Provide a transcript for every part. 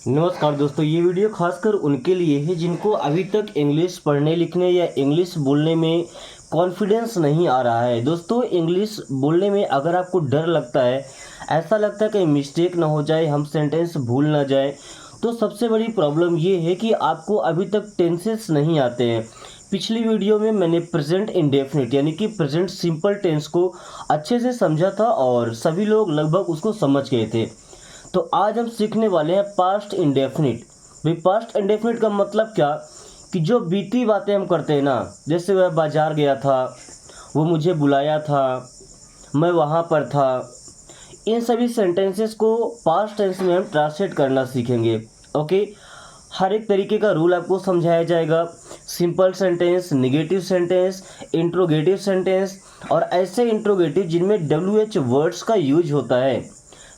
नमस्कार दोस्तों, ये वीडियो खासकर उनके लिए है जिनको अभी तक इंग्लिश पढ़ने लिखने या इंग्लिश बोलने में कॉन्फिडेंस नहीं आ रहा है। दोस्तों, इंग्लिश बोलने में अगर आपको डर लगता है, ऐसा लगता है कहीं मिस्टेक ना हो जाए, हम सेंटेंस भूल ना जाए, तो सबसे बड़ी प्रॉब्लम ये है कि आपको अभी तक टेंसेस नहीं आते हैं। पिछली वीडियो में मैंने प्रेजेंट इंडेफिनिट यानी कि प्रेजेंट सिंपल टेंस को अच्छे से समझा था और सभी लोग लगभग उसको समझ गए थे। तो आज हम सीखने वाले हैं पास्ट इंडेफिनिट। भाई, पास्ट इंडेफिनिट का मतलब क्या कि जो बीती बातें हम करते हैं ना, जैसे वह बाजार गया था, वो मुझे बुलाया था, मैं वहाँ पर था, इन सभी सेंटेंसेस को पास्ट टेंस में हम ट्रांसलेट करना सीखेंगे। ओके, हर एक तरीके का रूल आपको समझाया जाएगा। Simple sentence, negative sentence, interrogative sentence और ऐसे इंट्रोगेटिव जिनमें WH वर्ड्स का यूज होता है,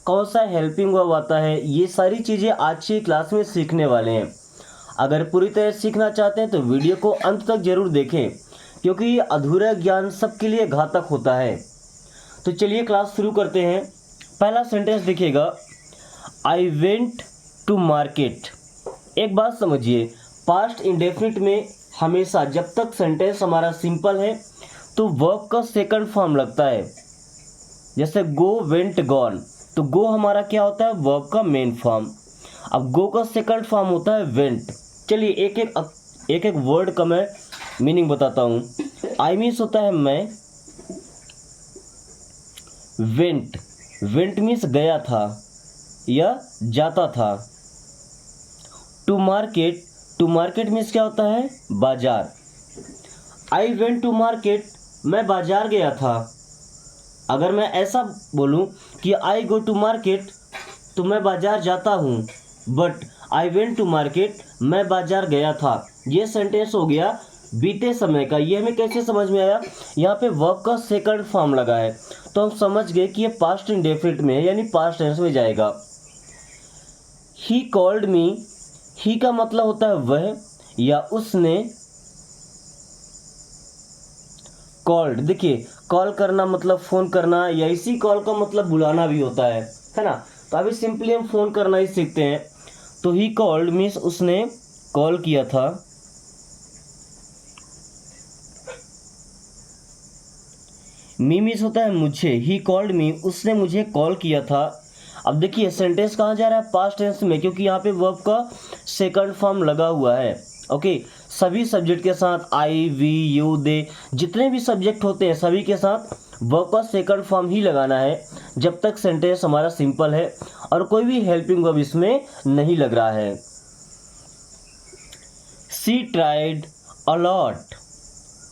कौन सा हेल्पिंग वर्ब आता है, ये सारी चीज़ें आज की क्लास में सीखने वाले हैं। अगर पूरी तरह सीखना चाहते हैं तो वीडियो को अंत तक जरूर देखें, क्योंकि ये अधूरा ज्ञान सबके लिए घातक होता है। तो चलिए क्लास शुरू करते हैं। पहला सेंटेंस देखिएगा, आई वेंट टू मार्केट। एक बात समझिए, पास्ट इंडेफिनिट में हमेशा जब तक सेंटेंस हमारा सिंपल है तो वर्ब का सेकंड फॉर्म लगता है। जैसे गो, वेंट, गॉन, तो गो हमारा क्या होता है, वर्ब का मेन फॉर्म। अब गो का सेकंड फॉर्म होता है वेंट। चलिए एक एक वर्ड का मैं मीनिंग बताता हूँ। आई मीन्स होता है मैं, वेंट, वेंट मीन्स गया था या जाता था। To market, to market means क्या होता है, बाजार। आई वेंट टू मार्केट, मैं बाजार गया था। अगर मैं ऐसा बोलूं कि आई गो टू मार्केट, तो मैं बाजार जाता हूं, but I went to market, मैं बाजार गया था, ये सेंटेंस हो गया बीते समय का। ये हमें कैसे समझ में आया, यहाँ पे वर्ब का सेकंड फॉर्म लगा है, तो हम समझ गए कि ये पास्ट इंडेफिनिट में है, यानी पास्ट टेंस में जाएगा। ही कॉल्ड मी, ही का मतलब होता है वह या उसने। कॉल्ड, देखिए कॉल करना मतलब फ़ोन करना, या इसी कॉल का मतलब बुलाना भी होता है ना। तो अभी सिंपली हम फ़ोन करना ही सीखते हैं। तो ही कॉल्ड मीन्स उसने कॉल किया था। मी मीन्स होता है मुझे, ही कॉल्ड मी, उसने मुझे कॉल किया था। अब देखिए सेंटेंस कहाँ जा रहा है, पास्ट टेंस में, क्योंकि यहाँ पे वर्ब का सेकंड फॉर्म लगा हुआ है। ओके, सभी सब्जेक्ट के साथ आई, वी, यू, दे, जितने भी सब्जेक्ट होते हैं सभी के साथ वर्ब का सेकंड फॉर्म ही लगाना है जब तक सेंटेंस हमारा सिंपल है और कोई भी हेल्पिंग वर्ब इसमें नहीं लग रहा है। She tried a lot,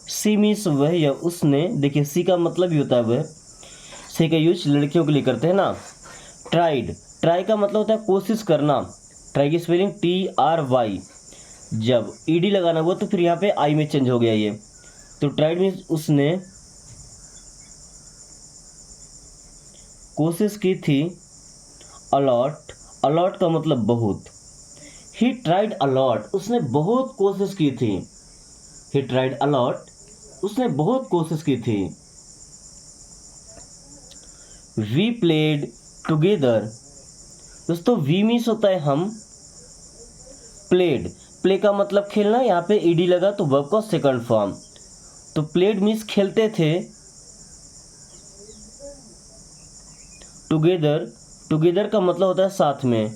she means वह या उसने। देखिए सी का मतलब ही होता है वह, सी का यूज लड़कियों के लिए करते हैं ना। ट्राइड, ट्राई का मतलब होता है कोशिश करना। ट्राई की स्पेलिंग TRY, जब ED लगाना हुआ तो फिर यहाँ पे आई में चेंज हो गया ये। तो ट्राइड मीन्स उसने कोशिश की थी। अलॉट, अलॉट का मतलब बहुत। ही ट्राइड अलॉट, उसने बहुत कोशिश की थी। ही ट्राइड अलॉट, उसने बहुत कोशिश की थी। वी प्लेड टुगेदर, दोस्तों वी मीन्स होता है हम, प्लेड, प्ले का मतलब खेलना, यहाँ पे ED लगा तो वर्ब का सेकंड फॉर्म। तो प्लेड मीन्स खेलते थे। टुगेदर, टुगेदर का मतलब होता है साथ में।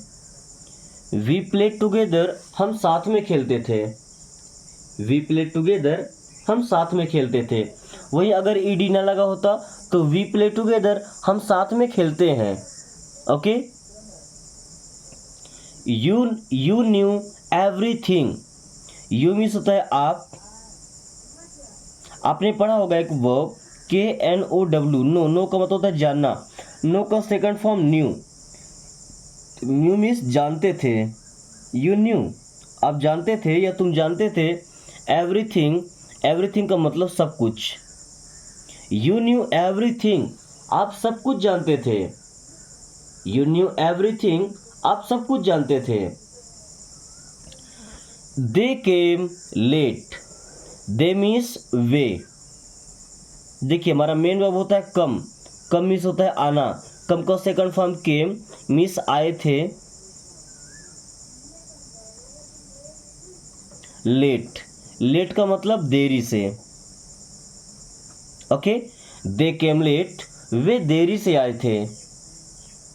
वी प्लेड टुगेदर, हम साथ में खेलते थे। वी प्लेड टुगेदर, हम साथ में खेलते थे। वही अगर ED ना लगा होता तो वी प्ले टुगेदर, हम साथ में खेलते हैं। Okay, you new everything, you means होता है आप। आपने पढ़ा होगा एक वर्ब KNOW, नो, नो का मतलब होता है जानना। नो का second form new, new means जानते थे। यू न्यू, आप जानते थे या तुम जानते थे। एवरीथिंग, एवरीथिंग का मतलब सब कुछ। यू न्यू एवरीथिंग, आप सब कुछ जानते थे। यू न्यू एवरीथिंग, आप सब कुछ जानते थे। दे केम लेट, दे मीन्स वे। देखिए हमारा मेन वर्ब होता है कम, कम मीन्स होता है आना। कम का सेकंड फॉर्म केम मीन्स आए थे। लेट, लेट का मतलब देरी से। ओके, दे केम लेट, वे देरी से आए थे।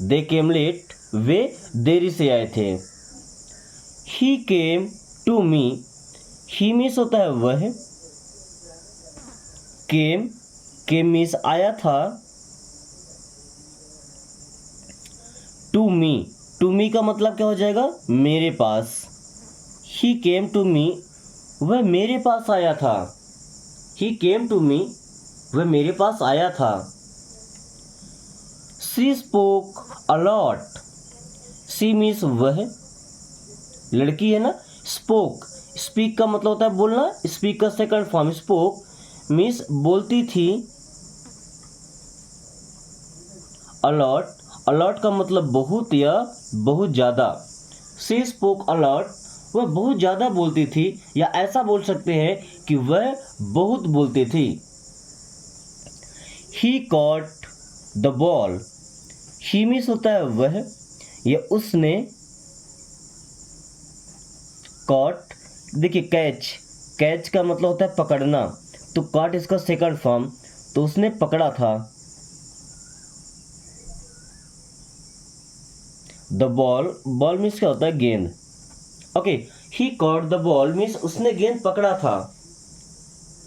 दे केम लेट, वे देरी से आए थे। ही came to me, he means होता है वह, केम, केम मीन्स आया था, टू मी, टू मी का मतलब क्या हो जाएगा, मेरे पास। ही केम टू मी, वह मेरे पास आया था। ही केम टू मी, वह मेरे पास आया था। She spoke a lot, she means वह, लड़की है ना। स्पोक, स्पीक का मतलब होता है बोलना, स्पीक का सेकंड फॉर्म स्पोक मीन्स बोलती थी। अलॉट, अलॉट का मतलब बहुत या बहुत ज़्यादा। शी स्पोक अलॉट, वह बहुत ज़्यादा बोलती थी, या ऐसा बोल सकते हैं कि वह बहुत बोलती थी। He caught the ball, he means होता है वह या उसने। कॉट, देखिए कैच, कैच का मतलब होता है पकड़ना, तो कॉट इसका सेकंड फॉर्म, तो उसने पकड़ा था। द बॉल, बॉल मीन्स क्या होता है, गेंद। Okay, he caught the ball means उसने गेंद पकड़ा था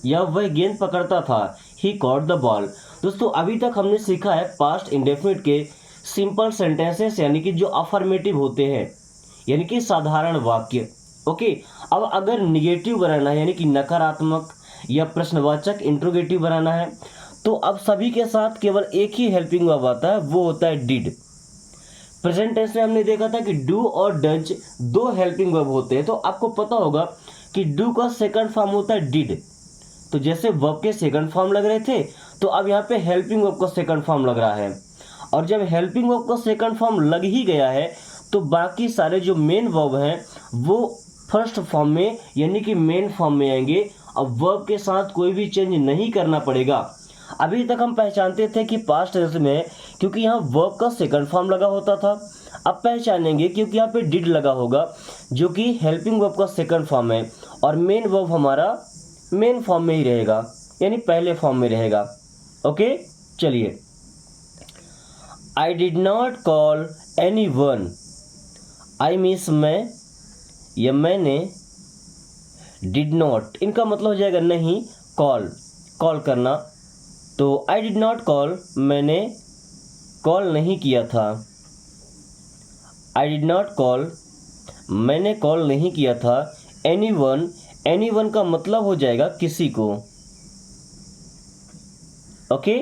या वह गेंद पकड़ता था। ही कॉट द बॉल। दोस्तों अभी तक हमने सीखा है पास्ट इंडेफिनिट के सिंपल सेंटेंसेस, यानी कि जो अफर्मेटिव होते हैं, यानी कि साधारण वाक्य। ओके, अब अगर निगेटिव बनाना है, यानी कि नकारात्मक या प्रश्नवाचक इंट्रोगेटिव बनाना है, तो अब सभी के साथ केवल एक ही हेल्पिंग वर्ब आता है, वो होता है डिड। प्रेजेंट टेंस में हमने देखा था कि डू और डज दो हेल्पिंग वर्ब होते हैं, तो आपको पता होगा कि डू का सेकंड फॉर्म होता है डिड। तो जैसे वर्ब के सेकंड फॉर्म लग रहे थे, तो अब यहाँ पे हेल्पिंग वर्ब का सेकंड फॉर्म लग रहा है। और जब हेल्पिंग वर्ब का सेकंड फॉर्म लग ही गया है, तो बाकी सारे जो मेन वर्ब हैं वो फर्स्ट फॉर्म में, यानी कि मेन फॉर्म में आएंगे। अब वर्ब के साथ कोई भी चेंज नहीं करना पड़ेगा। अभी तक हम पहचानते थे कि पास्ट टेंस में, क्योंकि यहाँ वर्ब का सेकंड फॉर्म लगा होता था। अब पहचानेंगे क्योंकि यहाँ पे डिड लगा होगा, जो कि हेल्पिंग वर्ब का सेकंड फॉर्म है, और मेन वर्ब हमारा मेन फॉर्म में ही रहेगा, यानी पहले फॉर्म में रहेगा। ओके, चलिए। I did not call any one, I means मैं या मैंने, डिड नॉट इनका मतलब हो जाएगा नहीं, कॉल, कॉल करना। तो आई डिड नॉट कॉल, मैंने कॉल नहीं किया था। आई डिड नॉट कॉल, मैंने कॉल नहीं किया था। एनी वन, एनी वन का मतलब हो जाएगा किसी को। Okay,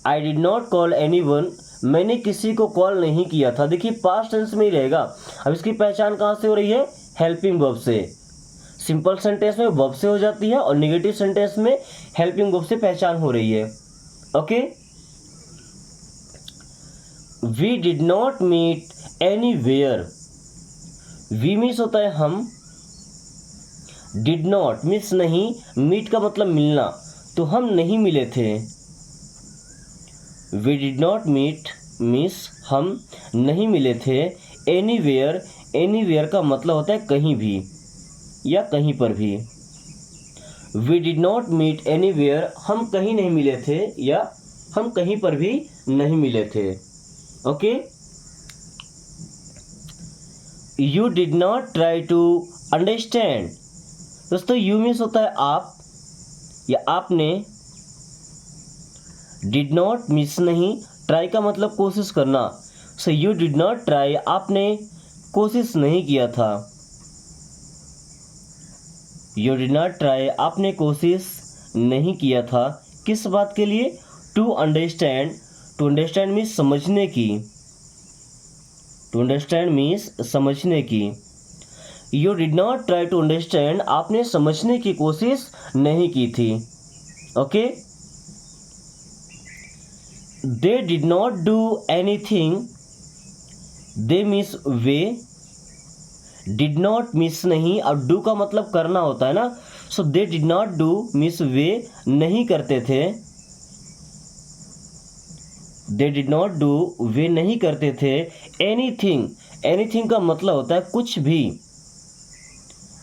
I did not call any one, मैंने किसी को कॉल नहीं किया था। देखिए पास्ट टेंस में ही रहेगा। अब इसकी पहचान कहाँ से हो रही है, हेल्पिंग वर्ब से। सिंपल सेंटेंस में वर्ब से हो जाती है, और नेगेटिव सेंटेंस में हेल्पिंग वर्ब से पहचान हो रही है। Okay, we did not meet anywhere, we means होता है हम, डिड नॉट मीन्स नहीं, मीट का मतलब मिलना, तो हम नहीं मिले थे। We did not meet means हम नहीं मिले थे। एनीवेयर, एनीवेयर का मतलब होता है कहीं भी या कहीं पर भी। We did not meet anywhere, हम कहीं नहीं मिले थे या हम कहीं पर भी नहीं मिले थे। Okay, you did not try to understand, दोस्तों यू मीन्स होता है आप या आपने। डिड नॉट मीन्स नहीं, ट्राई का मतलब कोशिश करना। So you did not try, आपने कोशिश नहीं किया था। यू डिड नॉट ट्राई, आपने कोशिश नहीं किया था। किस बात के लिए, to understand, to understand means समझने की, टू अंडरस्टैंड मीन्स समझने की। You did not try to understand, आपने समझने की कोशिश नहीं की थी। Okay, they did not do anything, they means वे, डिड नॉट मीन्स नहीं, और डू का मतलब करना होता है ना। So they did not do means वे नहीं करते थे। दे डिड नॉट डू, वे नहीं करते थे। एनीथिंग, एनीथिंग का मतलब होता है कुछ भी।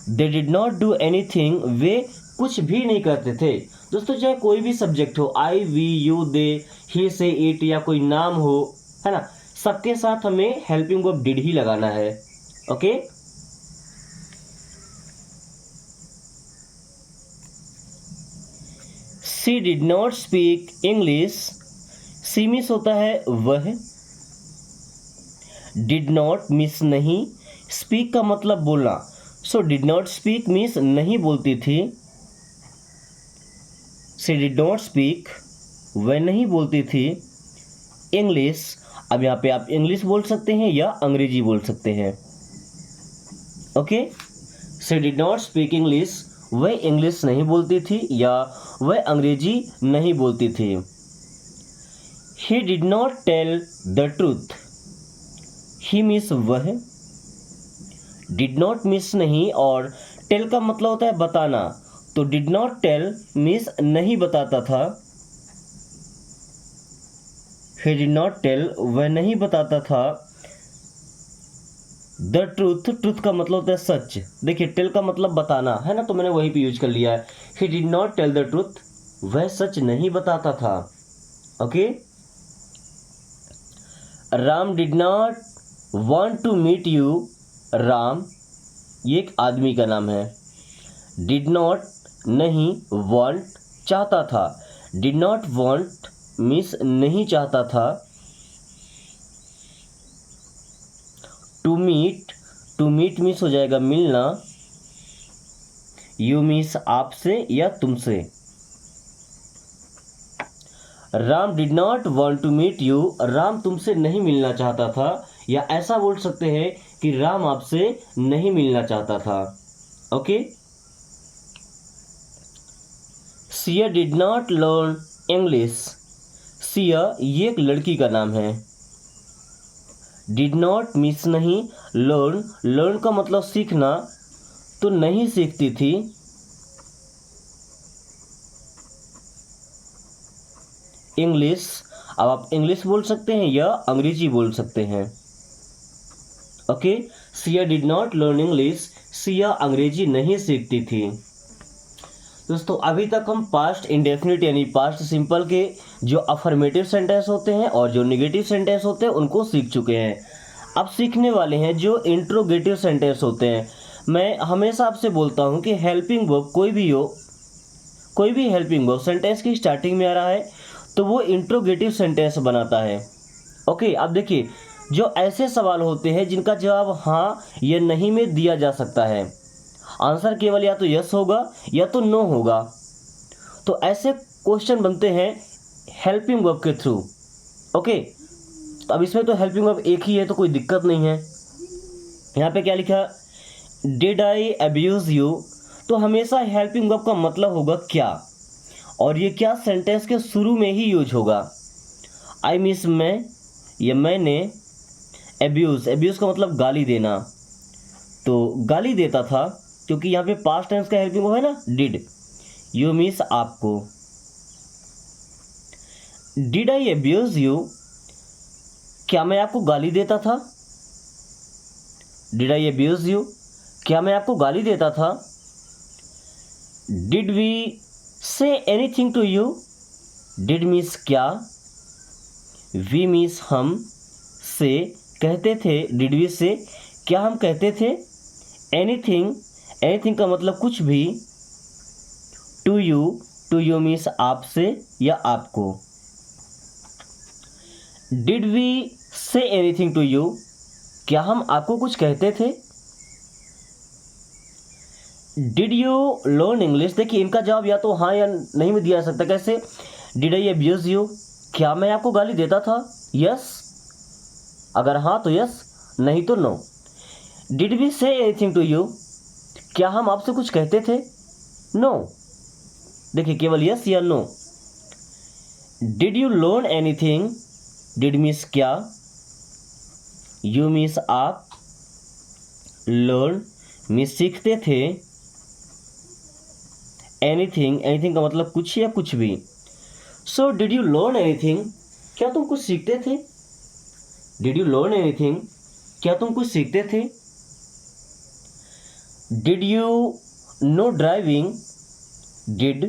They did not do anything, वे कुछ भी नहीं करते थे। दोस्तों चाहे कोई भी सब्जेक्ट हो, आई वी यू दे ही से इट या कोई नाम हो, है ना, सबके साथ हमें हेल्पिंग वर्ब डिड ही लगाना है। Okay, she did not speak English, she means होता है वह, डिड नॉट मिस नहीं, स्पीक का मतलब बोलना, so did not speak means नहीं बोलती थी। शी डिड नॉट स्पीक, वह नहीं बोलती थी इंग्लिश। अब यहाँ पे आप इंग्लिश बोल सकते हैं या अंग्रेजी बोल सकते हैं। Okay, she did not speak English, वह इंग्लिश नहीं बोलती थी या वह अंग्रेजी नहीं बोलती थी। He did not tell the truth, he means वह, डिड नॉट मिस नहीं, और टेल का मतलब होता है बताना, तो डिड नॉट टेल मिस नहीं बताता था। ही डिड नॉट टेल, वह नहीं बताता था द ट्रूथ, ट्रूथ का मतलब होता है सच। देखिए टेल का मतलब बताना है ना, तो मैंने वहीं पे यूज कर लिया है। He did not tell the truth, वह सच नहीं बताता था। Okay, Ram did not want to meet you, Ram ये एक आदमी का नाम है। डिड नॉट नहीं, वांट चाहता था, डिड नॉट वांट मिस नहीं चाहता था। टू मीट मिस हो जाएगा मिलना, यू मिस आपसे या तुमसे। Ram did not want to meet you, Ram तुमसे नहीं मिलना चाहता था, या ऐसा बोल सकते हैं कि राम आपसे नहीं मिलना चाहता था। Okay, Siya did not learn English, Siya ये एक लड़की का नाम है। डिड नॉट मिस नहीं, लर्न का मतलब सीखना, तो नहीं सीखती थी। इंग्लिश, अब आप इंग्लिश बोल सकते हैं या अंग्रेजी बोल सकते हैं। Okay, Siya did not learn English, Siya अंग्रेजी नहीं सीखती थी। दोस्तों अभी तक हम पास्ट इंडेफिनिट यानी पास्ट सिंपल के जो अफर्मेटिव सेंटेंस होते हैं और जो नेगेटिव सेंटेंस होते हैं उनको सीख चुके हैं। अब सीखने वाले हैं जो इंट्रोगेटिव सेंटेंस होते हैं। मैं हमेशा आपसे बोलता हूं कि हेल्पिंग वर्ब कोई भी हो, कोई भी हेल्पिंग वर्ब सेंटेंस की स्टार्टिंग में आ रहा है तो वो इंट्रोगेटिव सेंटेंस बनाता है। ओके, अब देखिए जो ऐसे सवाल होते हैं जिनका जवाब हाँ या नहीं में दिया जा सकता है, आंसर केवल या तो यस होगा या तो नो होगा, तो ऐसे क्वेश्चन बनते हैं हेल्पिंग वर्ब के थ्रू। ओके, तो अब इसमें तो हेल्पिंग वर्ब एक ही है तो कोई दिक्कत नहीं है। यहाँ पे क्या लिखा, डिड आई अब्यूज यू, तो हमेशा हेल्पिंग वर्ब का मतलब होगा क्या, और ये क्या सेंटेंस के शुरू में ही यूज होगा। आई मिस मैं या मैंने, एब्यूज का मतलब गाली देना, तो गाली देता था क्योंकि यहाँ पे पास्ट टेंस का हेल्पिंग वर्ब है ना डिड। यू मिस आपको, डिड आई अब्यूज यू, क्या मैं आपको गाली देता था। डिड आई अब्यूज यू, क्या मैं आपको गाली देता था। Did we say anything to you, did means क्या, वी मीन्स हम, से कहते थे, डिड वी से क्या हम कहते थे। एनीथिंग, एनीथिंग का मतलब कुछ भी। टू यू मीन्स आपसे या आपको। Did we say anything to you, क्या हम आपको कुछ कहते थे। डिड यू लर्न इंग्लिश, देखिए इनका जवाब या तो हाँ या नहीं में दिया जा सकता। कैसे, डिड आई अब्यूज यू, क्या मैं आपको गाली देता था। यस, अगर हाँ तो यस, नहीं तो no. Did we say anything to you, क्या हम आपसे कुछ कहते थे। नो, देखिए केवल यस या no. Did you learn anything, did means क्या, यू मीन्स आप, लर्न मीन्स सीखते थे। एनीथिंग, एनीथिंग का मतलब कुछ या कुछ भी। सो डिड यू लर्न एनीथिंग, क्या तुम कुछ सीखते थे। डिड यू लर्न एनीथिंग, क्या तुम कुछ सीखते थे। Did you no driving, did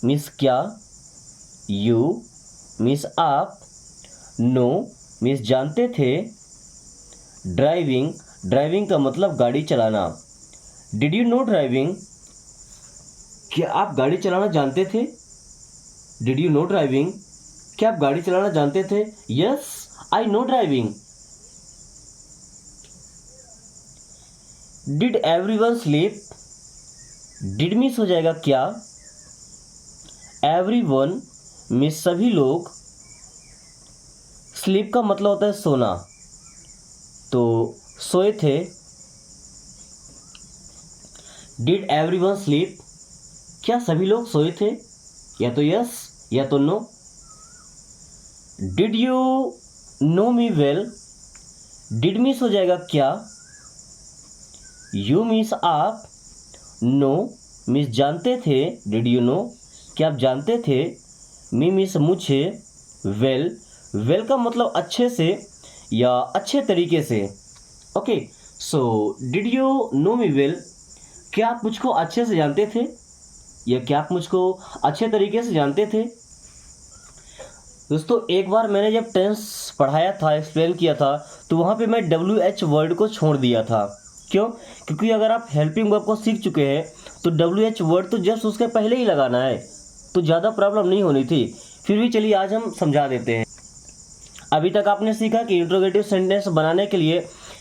means क्या, यू मीन्स आप, नो मीन्स जानते थे, ड्राइविंग, ड्राइविंग का मतलब गाड़ी चलाना। डिड यू नो ड्राइविंग, क्या आप गाड़ी चलाना जानते थे? डिड यू नो ड्राइविंग, क्या आप गाड़ी चलाना जानते थे? Yes I know driving. Did everyone sleep, did means हो जाएगा क्या, एवरीवन मीन्स सभी लोग, स्लीप का मतलब होता है सोना, तो सोए थे। डिड एवरीवन स्लीप, क्या सभी लोग सोए थे? या तो यस या तो no. Did you know me well, did means हो जाएगा क्या, यू मीन्स आप, नो मीन्स जानते थे, डिड यू नो क्या आप जानते थे, मी मीन्स मुझे, वेल, वेल का मतलब अच्छे से या अच्छे तरीके से। Okay, so did you know me well, क्या आप मुझको अच्छे से जानते थे या क्या आप मुझको अच्छे तरीके से जानते थे? दोस्तों एक बार मैंने जब टेंस पढ़ाया था, एक्सप्लेन किया था, तो वहाँ पे मैं WH वर्ड को छोड़ दिया था। क्यों? क्योंकि अगर आप हेल्पिंग वर्ब को सीख चुके हैं तो WH वर्ड तो जस्ट उसके पहले ही लगाना है, तो ज़्यादा प्रॉब्लम नहीं होनी थी। फिर भी चलिए आज हम समझा देते हैं। अभी तक आपने सीखा कि इंट्रोगेटिव सेंटेंस बनाने के लिए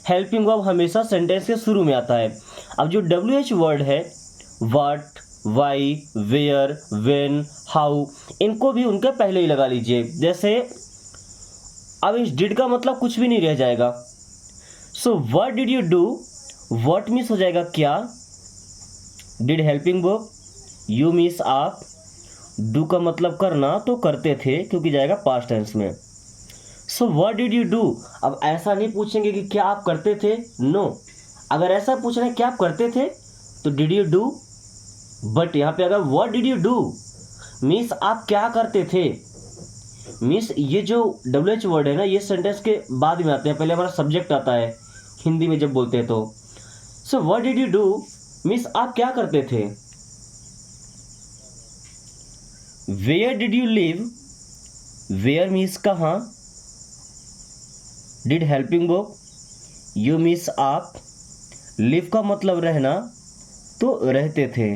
हेल्पिंग वर्ब हमेशा सेंटेंस के शुरू में आता है। अब जो WH वर्ड है, what, why, where, when, how, इनको भी उनके पहले ही लगा लीजिए। जैसे अब इस डिड का मतलब कुछ भी नहीं रह जाएगा। सो what did you do, what means हो जाएगा क्या, did helping verb, you means आप, डू का मतलब करना, तो करते थे क्योंकि जाएगा पास्ट टेंस में। सो व्हाट डिड यू डू, अब ऐसा नहीं पूछेंगे कि क्या आप करते थे, नो। अगर ऐसा पूछ रहे हैं क्या आप करते थे तो डिड यू डू, बट यहाँ पे अगर what did you do means आप क्या करते थे, मीन्स ये जो WH वर्ड है ना, ये सेंटेंस के बाद में आते हैं, पहले हमारा सब्जेक्ट आता है हिंदी में जब बोलते हैं तो। So what did you do means आप क्या करते थे। Where did you live, where means कहाँ, did helping verb, you means आप, लिव का मतलब रहना, तो रहते थे।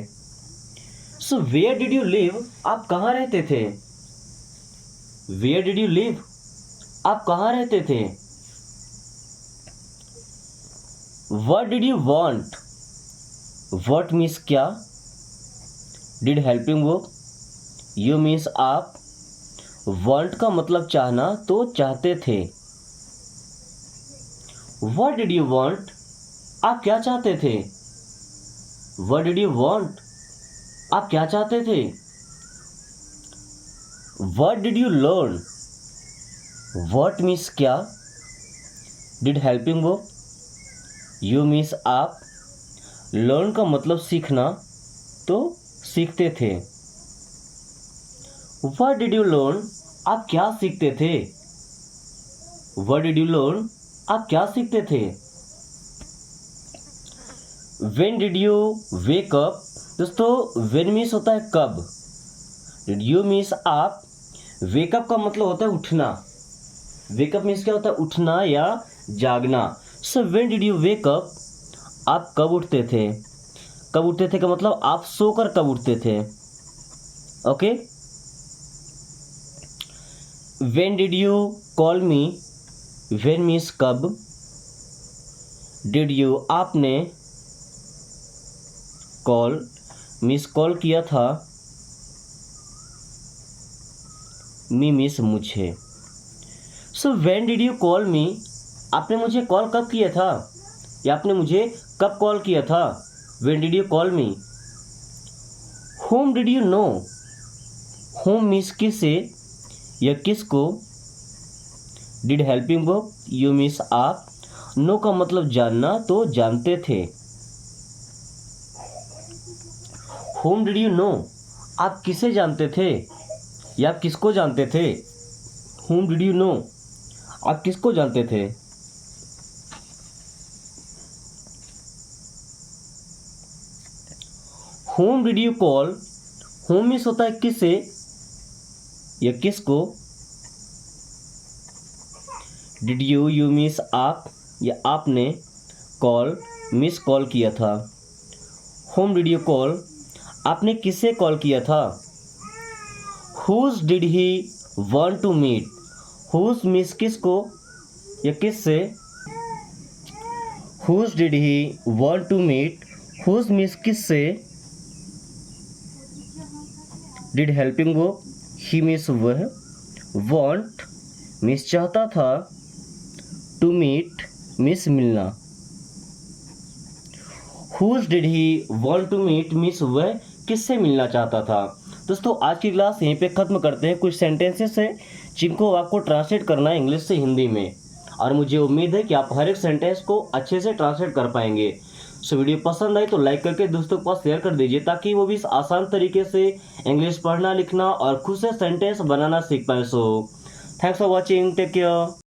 So where did you live, आप कहाँ रहते थे, वेयर डिड यू लिव, आप कहाँ रहते थे। What did you want, what means क्या, did helping verb, you means आप, वांट का मतलब चाहना, तो चाहते थे। व्हाट डिड यू वांट, आप क्या चाहते थे, व्हाट डिड यू वांट, आप क्या चाहते थे। What did you learn, what means क्या, did helping verb, you means आप, लर्न का मतलब सीखना, तो सीखते थे। व्हाट डिड यू लर्न, आप क्या सीखते थे, व्हाट डिड यू लर्न, आप क्या सीखते थे। When did you wake up, दोस्तों व्हेन मीन्स होता है कब, डिड यू मीन्स आप, वेकअप का मतलब होता है उठना, वेकअप मीन्स क्या होता है, उठना या जागना। So when did you wake up, आप कब उठते थे, कब उठते थे का मतलब आप सोकर कब उठते थे। Okay, when did you call me, when means कब, डिड यू आपने, कॉल मीन्स कॉल किया था, मी मीन्स मुझे। So when did you call मी, आपने मुझे कॉल कब किया था या आपने मुझे कब कॉल किया था, when did you call me. Home did you no, home means किसे या किसको, did helping verb, you means आप, नो का मतलब जानना, तो जानते थे। होम डिड यू नो, आप किसे जानते थे या आप किसको जानते थे, होम डिड यू नो, आप किसको जानते थे। Home did you call, home miss होता है किसे या किसको, डिड यू मिस आप या आपने, कॉल मिस कॉल किया था। होम डिड यू कॉल, आपने किसे कॉल किया था। Whom did he want to meet, whom means किसको या किससे, whom did he want to meet, whom means किससे, did helping go, he means वह, वांट मिस चाहता था, टू मीट मिस मिलना। Whom did he want to meet means वह किससे मिलना चाहता था। दोस्तों आज की क्लास यहीं पे ख़त्म करते हैं। कुछ सेंटेंसेस हैं जिनको आपको ट्रांसलेट करना है इंग्लिश से हिंदी में, और मुझे उम्मीद है कि आप हर एक सेंटेंस को अच्छे से ट्रांसलेट कर पाएंगे। सो वीडियो पसंद आई तो लाइक करके दोस्तों के पास शेयर कर दीजिए, ताकि वो भी इस आसान तरीके से इंग्लिश पढ़ना लिखना और खुद से सेंटेंस बनाना सीख पाए। So thanks for watching, take care.